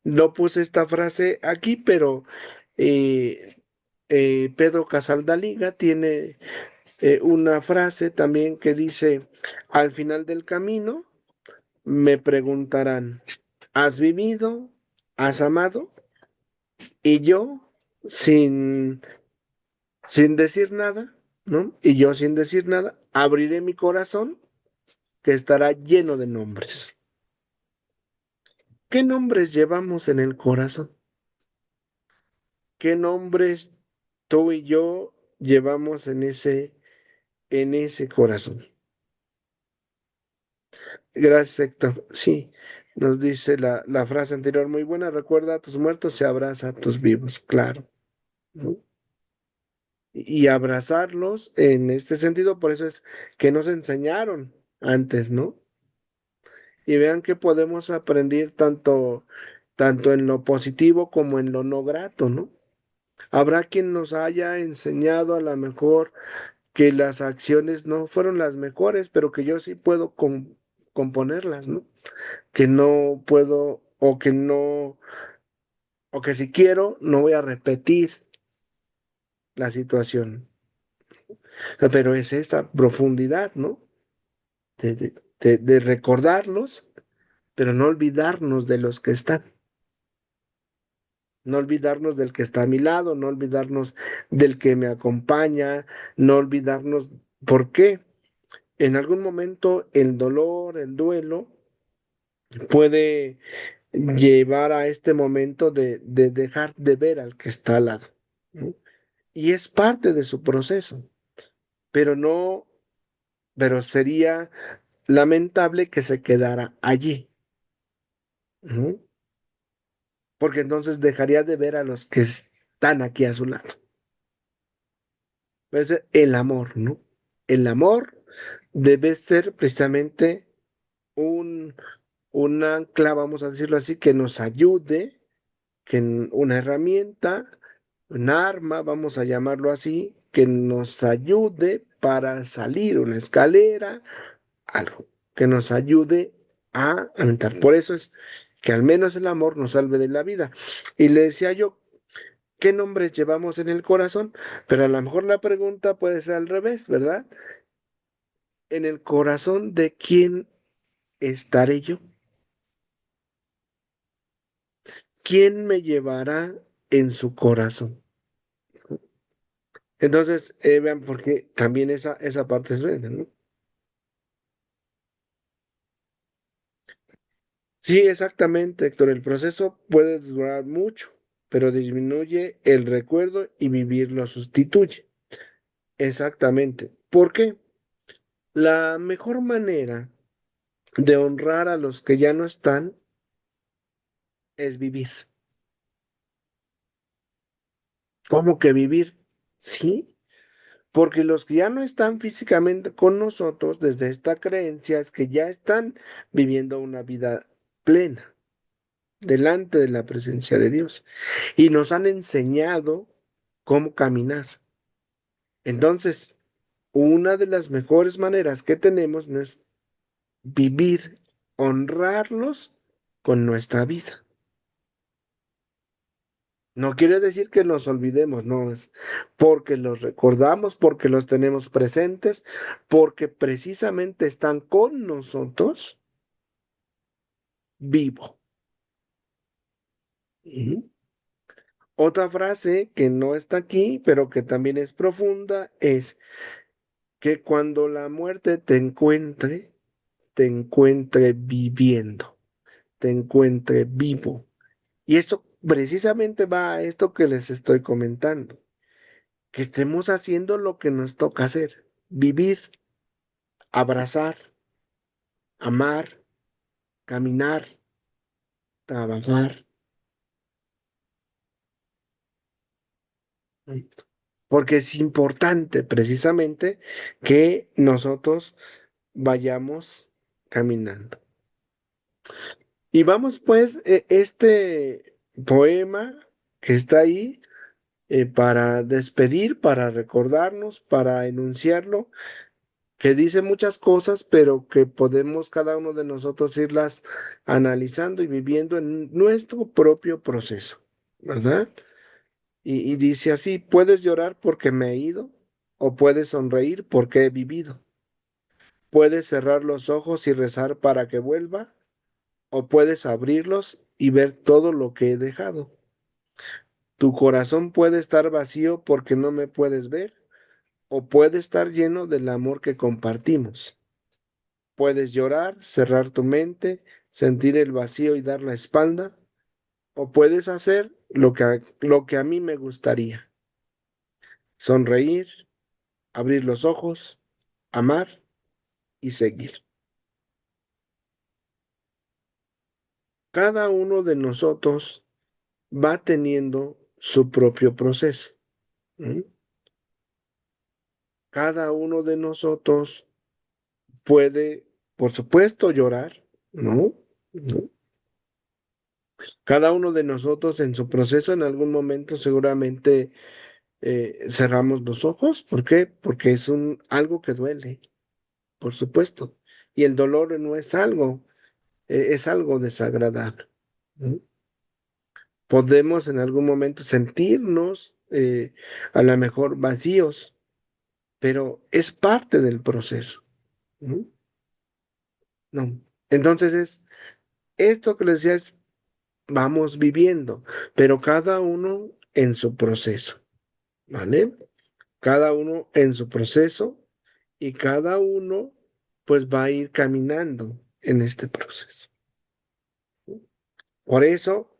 No puse esta frase aquí, pero eh, Pedro Casaldaliga tiene una frase también que dice, al final del camino me preguntarán, ¿has vivido? ¿Has amado? Y yo, sin, sin decir nada, ¿no? Y yo sin decir nada, abriré mi corazón que estará lleno de nombres. ¿Qué nombres llevamos en el corazón? ¿Qué nombres tú y yo llevamos en ese corazón? Gracias, Héctor. Sí, nos dice la frase anterior muy buena, recuerda a tus muertos y abraza a tus vivos, claro. ¿No? Y abrazarlos en este sentido, por eso es que nos enseñaron antes, ¿no? Y vean que podemos aprender tanto en lo positivo como en lo no grato, ¿no? Habrá quien nos haya enseñado a lo mejor que las acciones no fueron las mejores, pero que yo sí puedo componerlas, ¿no? Que no puedo, o que si quiero, no voy a repetir la situación. Pero es esta profundidad, ¿no? De recordarlos, pero no olvidarnos de los que están. No olvidarnos del que está a mi lado, no olvidarnos del que me acompaña, no olvidarnos. ¿Por qué? En algún momento el dolor, el duelo, puede llevar a este momento de dejar de ver al que está al lado, ¿no? Y es parte de su proceso, pero no, pero sería lamentable que se quedara allí, ¿no? Porque entonces dejaría de ver a los que están aquí a su lado. Es el amor, ¿no? El amor debe ser precisamente un, un ancla, vamos a decirlo así, que nos ayude, una herramienta, un arma, vamos a llamarlo así, que nos ayude para salir, una escalera, algo que nos ayude a aventar. Por eso es que al menos el amor nos salve de la vida. Y le decía yo, ¿qué nombres llevamos en el corazón? Pero a lo mejor la pregunta puede ser al revés, ¿verdad? ¿En el corazón de quién estaré yo? ¿Quién me llevará en su corazón? Entonces, vean, porque también esa parte es buena, ¿no? Sí, exactamente, Héctor. El proceso puede durar mucho, pero disminuye el recuerdo y vivir lo sustituye. Exactamente. ¿Por qué? La mejor manera de honrar a los que ya no están es vivir. ¿Cómo que vivir? Sí, porque los que ya no están físicamente con nosotros desde esta creencia es que ya están viviendo una vida plena. delante de la presencia de Dios y nos han enseñado cómo caminar. Entonces, una de las mejores maneras que tenemos es vivir, honrarlos con nuestra vida. No quiere decir que nos olvidemos, no, es porque los recordamos, porque los tenemos presentes, porque precisamente están con nosotros vivo. Ujú. Otra frase que no está aquí, pero que también es profunda, es que cuando la muerte te encuentre viviendo, te encuentre vivo. Y esto precisamente va a esto que les estoy comentando, que estemos haciendo lo que nos toca hacer, vivir, abrazar, amar, caminar, trabajar. ¿Sí? Porque es importante precisamente que nosotros vayamos caminando. Y vamos pues, este poema que está ahí para despedir, para recordarnos, para enunciarlo, que dice muchas cosas, pero que podemos cada uno de nosotros irlas analizando y viviendo en nuestro propio proceso, ¿verdad? Y dice así, puedes llorar porque me he ido, o puedes sonreír porque he vivido. Puedes cerrar los ojos y rezar para que vuelva, o puedes abrirlos y ver todo lo que he dejado. Tu corazón puede estar vacío porque no me puedes ver, o puede estar lleno del amor que compartimos. Puedes llorar, cerrar tu mente, sentir el vacío y dar la espalda, o puedes hacer lo que a mí me gustaría, sonreír, abrir los ojos, amar y seguir. Cada uno de nosotros va teniendo su propio proceso. ¿Mm? Cada uno de nosotros puede, por supuesto, llorar, ¿no? ¿No? Cada uno de nosotros en su proceso en algún momento seguramente cerramos los ojos. ¿Por qué? Porque es algo que duele, por supuesto. Y el dolor no es algo, es algo desagradable. ¿No? Podemos en algún momento sentirnos a lo mejor vacíos, pero es parte del proceso. ¿No? No. Entonces es esto que les decía es, vamos viviendo, pero cada uno en su proceso, ¿vale? Cada uno en su proceso y cada uno pues va a ir caminando en este proceso. Por eso,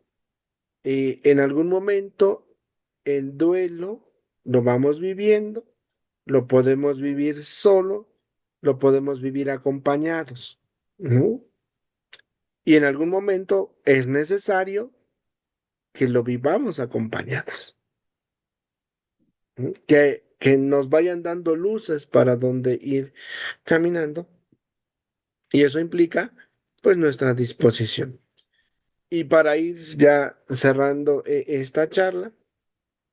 en algún momento, el duelo lo vamos viviendo, lo podemos vivir solo, lo podemos vivir acompañados, ¿no? Y en algún momento es necesario que lo vivamos acompañados, ¿no? Que nos vayan dando luces para dónde ir caminando. Y eso implica, pues, nuestra disposición. Y para ir ya cerrando esta charla,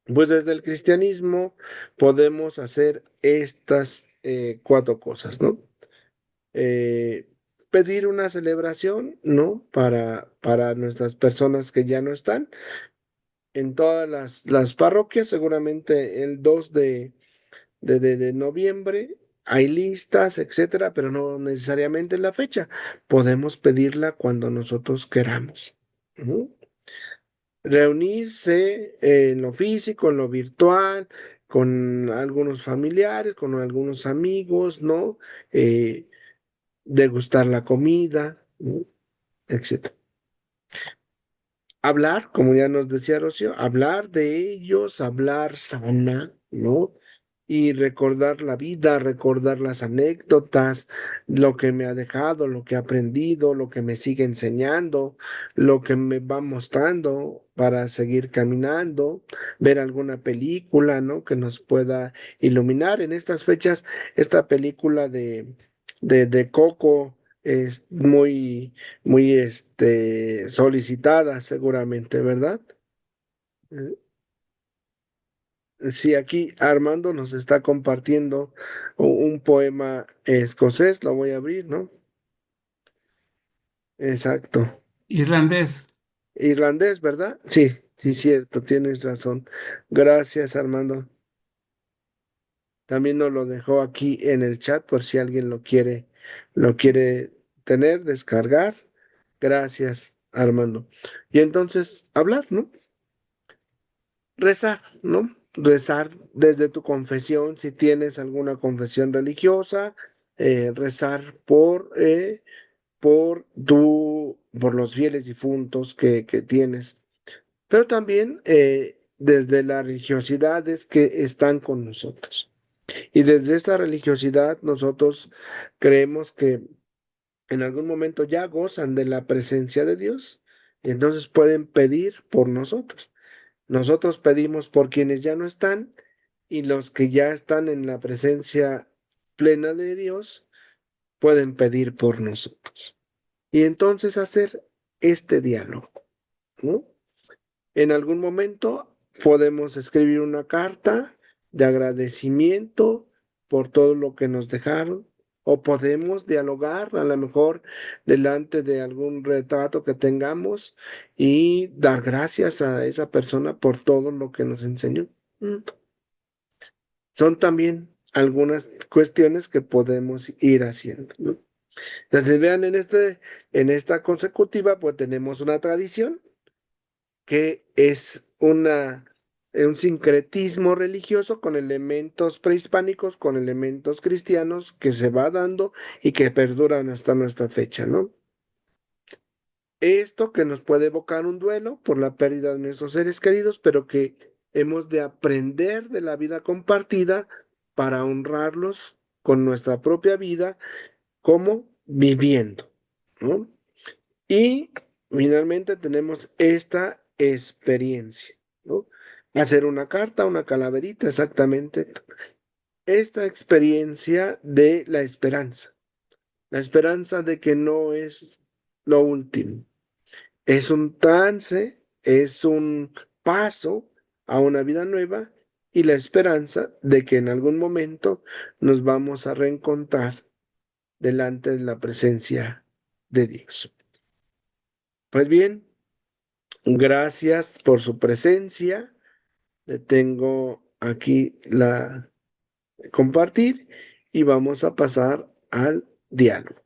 pues desde el cristianismo podemos hacer estas cuatro cosas, ¿no? Eh, Pedir una celebración, ¿no? Para nuestras personas que ya no están. En todas las parroquias, seguramente el 2 de noviembre hay listas, etcétera, pero no necesariamente la fecha. Podemos pedirla cuando nosotros queramos. ¿No? Reunirse en lo físico, en lo virtual, con algunos familiares, con algunos amigos, ¿no? Eh, Degustar la comida, ¿no? Etcétera. Hablar, como ya nos decía Rocío, hablar de ellos, hablar sana, ¿no? Y recordar la vida, recordar las anécdotas, lo que me ha dejado, lo que he aprendido, lo que me sigue enseñando, lo que me va mostrando para seguir caminando, ver alguna película, ¿no? Que nos pueda iluminar en estas fechas, esta película de Coco. es muy solicitada seguramente, ¿verdad? Eh, Sí, aquí Armando nos está compartiendo un poema escocés, lo voy a abrir, ¿no? Exacto. Irlandés. Irlandés, ¿verdad? Sí, sí, cierto, tienes razón. Gracias, Armando. También nos lo dejó aquí en el chat por si alguien lo quiere tener, descargar. Gracias, Armando. Y entonces, hablar, ¿no? Rezar, ¿no? Rezar desde tu confesión, si tienes alguna confesión religiosa, rezar por los fieles difuntos que tienes, pero también desde las religiosidades que están con nosotros. Y desde esta religiosidad nosotros creemos que en algún momento ya gozan de la presencia de Dios y entonces pueden pedir por nosotros. Nosotros pedimos por quienes ya no están y los que ya están en la presencia plena de Dios pueden pedir por nosotros. Y entonces hacer este diálogo, ¿no? En algún momento podemos escribir una carta de agradecimiento por todo lo que nos dejaron, o podemos dialogar a lo mejor delante de algún retrato que tengamos y dar gracias a esa persona por todo lo que nos enseñó. Mm. Son también algunas cuestiones que podemos ir haciendo, ¿no? Entonces, vean, en esta consecutiva, pues tenemos una tradición que es un sincretismo religioso con elementos prehispánicos, con elementos cristianos que se va dando y que perduran hasta nuestra fecha, ¿no? Esto que nos puede evocar un duelo por la pérdida de nuestros seres queridos, pero que hemos de aprender de la vida compartida para honrarlos con nuestra propia vida, como viviendo, ¿no? Y finalmente tenemos esta experiencia, ¿no? Hacer una carta, una calaverita, exactamente. Esta experiencia de la esperanza de que no es lo último. Es un trance, es un paso a una vida nueva y la esperanza de que en algún momento nos vamos a reencontrar delante de la presencia de Dios. Pues bien. Gracias por su presencia. Le tengo aquí la compartir y vamos a pasar al diálogo.